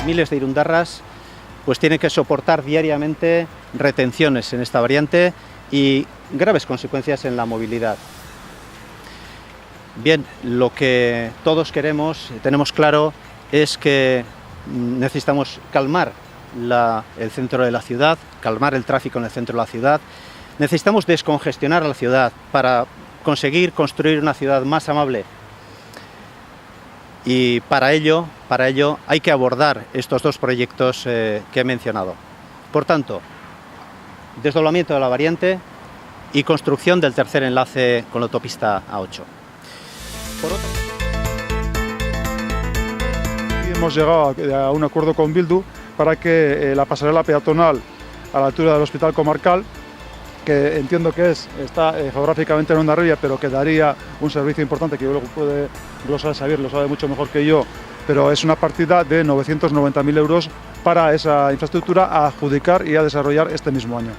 miles de irundarras pues tienen que soportar diariamente retenciones en esta variante y graves consecuencias en la movilidad. Bien, lo que todos queremos, tenemos claro, es que necesitamos calmar el centro de la ciudad, calmar el tráfico en el centro de la ciudad. Necesitamos descongestionar la ciudad para conseguir construir una ciudad más amable. Y para ello hay que abordar estos dos proyectos que he mencionado. Por tanto, desdoblamiento de la variante y construcción del tercer enlace con la autopista A8. Hemos llegado a un acuerdo con Bildu para que la pasarela peatonal a la altura del Hospital Comarcal, que entiendo que está geográficamente en Hondarribia, pero que daría un servicio importante, que yo luego puede glosar Xavier, lo sabe mucho mejor que yo, pero es una partida de 990.000 euros para esa infraestructura a adjudicar y a desarrollar este mismo año.